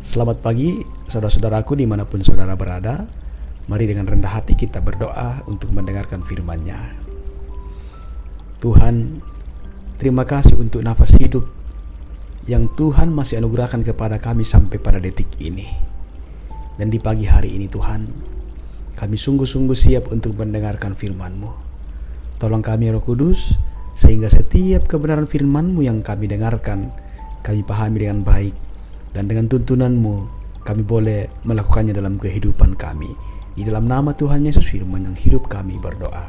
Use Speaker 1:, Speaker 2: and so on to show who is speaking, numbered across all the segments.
Speaker 1: Selamat pagi saudara-saudaraku dimanapun saudara berada. Mari dengan rendah hati kita berdoa untuk mendengarkan firman-Nya. Tuhan, terima kasih untuk nafas hidup yang Tuhan masih anugerahkan kepada kami sampai pada detik ini. Dan di pagi hari ini Tuhan, kami sungguh-sungguh siap untuk mendengarkan firman-Mu. Tolong kami Roh Kudus, sehingga setiap kebenaran firman-Mu yang kami dengarkan, kami pahami dengan baik. Dan dengan tuntunan-Mu, kami boleh melakukannya dalam kehidupan kami. Di dalam nama Tuhan Yesus firman yang hidup kami berdoa.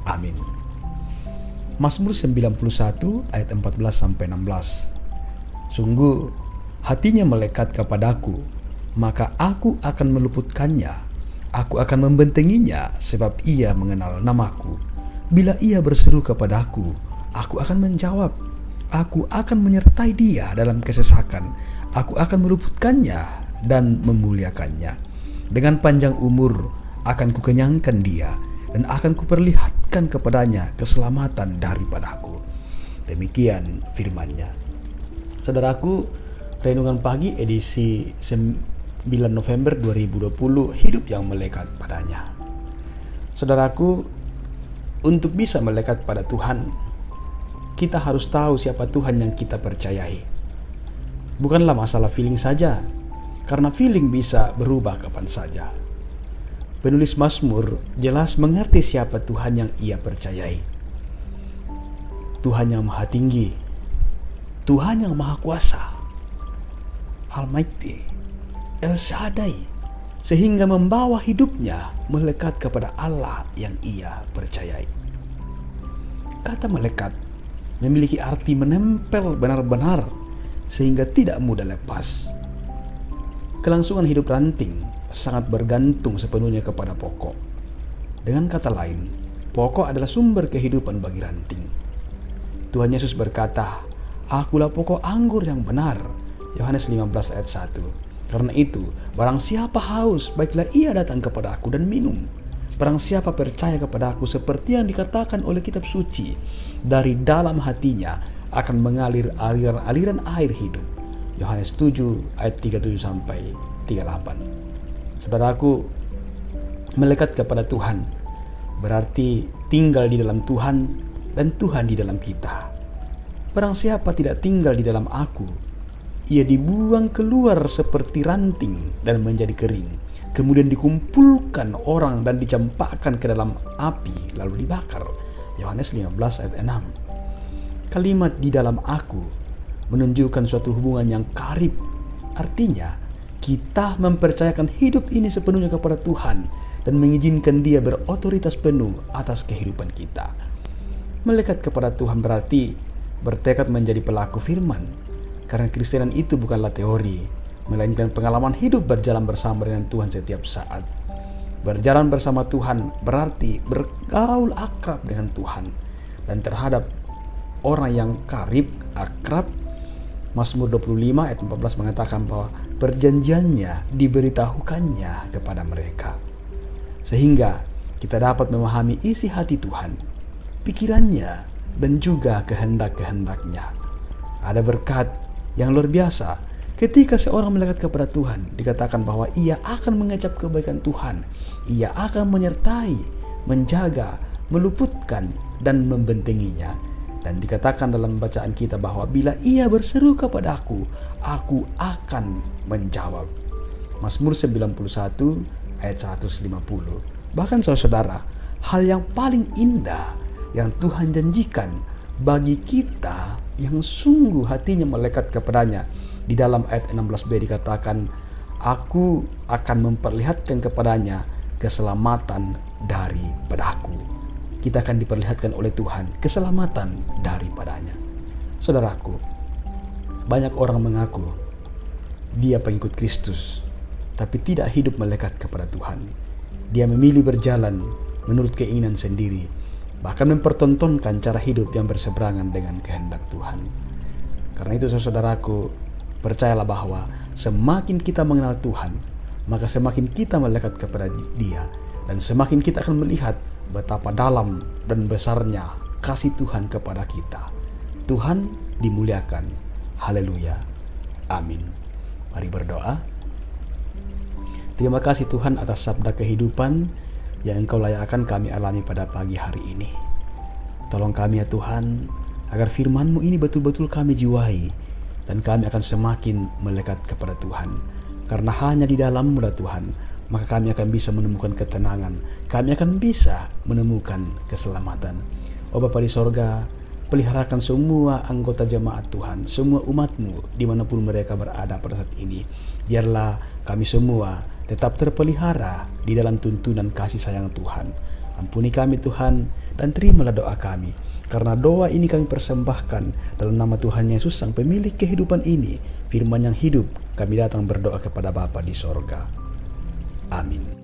Speaker 1: Amin. Mazmur 91 ayat 14-16. Sungguh hatinya melekat kepadaku, maka aku akan meluputkannya. Aku akan membentenginya sebab ia mengenal namaku. Bila ia berseru kepadaku, aku akan menjawab. Aku akan menyertai dia dalam kesesakan. Aku akan meluputkannya dan memuliakannya. Dengan panjang umur akan kukenyangkan dia dan akan kuperlihatkan kepadanya keselamatan daripadaku. Demikian firman-Nya. Saudaraku, renungan pagi edisi 9 November 2020, hidup yang melekat padanya. Saudaraku, untuk bisa melekat pada Tuhan, kita harus tahu siapa Tuhan yang kita percayai. Bukanlah masalah feeling saja, karena feeling bisa berubah kapan saja. Penulis Mazmur jelas mengerti siapa Tuhan yang ia percayai. Tuhan yang Maha Tinggi, Tuhan yang Maha Kuasa, Almighty, El Shaddai, sehingga membawa hidupnya melekat kepada Allah yang ia percayai. Kata melekat memiliki arti menempel benar-benar sehingga tidak mudah lepas. Kelangsungan hidup ranting sangat bergantung sepenuhnya kepada pokok. Dengan kata lain, pokok adalah sumber kehidupan bagi ranting. Tuhan Yesus berkata, "Akulah pokok anggur yang benar." Yohanes 15 ayat 1. Karena itu, barang siapa haus, baiklah ia datang kepada aku dan minum. Barang siapa percaya kepada aku, seperti yang dikatakan oleh kitab suci, dari dalam hatinya akan mengalir aliran-aliran air hidup. Yohanes 7 ayat 37-38. Saudaraku, melekat kepada Tuhan berarti tinggal di dalam Tuhan dan Tuhan di dalam kita. Barang siapa tidak tinggal di dalam aku, ia dibuang keluar seperti ranting dan menjadi kering. Kemudian dikumpulkan orang dan dicampakkan ke dalam api lalu dibakar. Yohanes 15 ayat 6. Kalimat di dalam aku menunjukkan suatu hubungan yang karib. Artinya kita mempercayakan hidup ini sepenuhnya kepada Tuhan dan mengizinkan Dia berotoritas penuh atas kehidupan kita. Melekat kepada Tuhan berarti bertekad menjadi pelaku firman. Karena Kristenan itu bukanlah teori, melainkan pengalaman hidup berjalan bersama dengan Tuhan setiap saat. Berjalan bersama Tuhan berarti bergaul akrab dengan Tuhan. Dan terhadap orang yang karib, akrab, Mazmur 25 ayat 14 mengatakan bahwa perjanjiannya diberitahukannya kepada mereka. Sehingga kita dapat memahami isi hati Tuhan, pikirannya, dan juga kehendak-kehendaknya. Ada berkat yang luar biasa ketika seorang melekat kepada Tuhan. Dikatakan bahwa ia akan mengecap kebaikan Tuhan. Ia akan menyertai, menjaga, meluputkan, dan membentenginya. Dan dikatakan dalam bacaan kita bahwa bila ia berseru kepadaku, aku akan menjawab. Mazmur 91 ayat 150. Bahkan saudara, hal yang paling indah yang Tuhan janjikan bagi kita yang sungguh hatinya melekat kepadanya. Di dalam ayat 16b dikatakan, aku akan memperlihatkan kepadanya keselamatan daripadaku. Kita akan diperlihatkan oleh Tuhan keselamatan daripadanya. Saudaraku, banyak orang mengaku dia pengikut Kristus, tapi tidak hidup melekat kepada Tuhan. Dia memilih berjalan menurut keinginan sendiri, bahkan mempertontonkan cara hidup yang berseberangan dengan kehendak Tuhan. Karena itu saudaraku, percayalah bahwa semakin kita mengenal Tuhan, maka semakin kita melekat kepada Dia, dan semakin kita akan melihat betapa dalam dan besarnya kasih Tuhan kepada kita. Tuhan dimuliakan. Haleluya. Amin. Mari berdoa. Terima kasih Tuhan atas sabda kehidupan yang Engkau layakkan kami alami pada pagi hari ini. Tolong kami ya Tuhan, agar firman-Mu ini betul-betul kami jiwai, dan kami akan semakin melekat kepada Tuhan. Karena hanya di dalam-Mu ya Tuhan, maka kami akan bisa menemukan ketenangan, kami akan bisa menemukan keselamatan. Oh Bapa di sorga, peliharakan semua anggota jemaat Tuhan, semua umat-Mu dimanapun mereka berada pada saat ini. Biarlah kami semua tetap terpelihara di dalam tuntunan kasih sayang Tuhan. Ampuni kami Tuhan, dan terimalah doa kami. Karena doa ini kami persembahkan dalam nama Tuhan Yesus, Sang Pemilik kehidupan ini, firman yang hidup, kami datang berdoa kepada Bapa di sorga. Amin.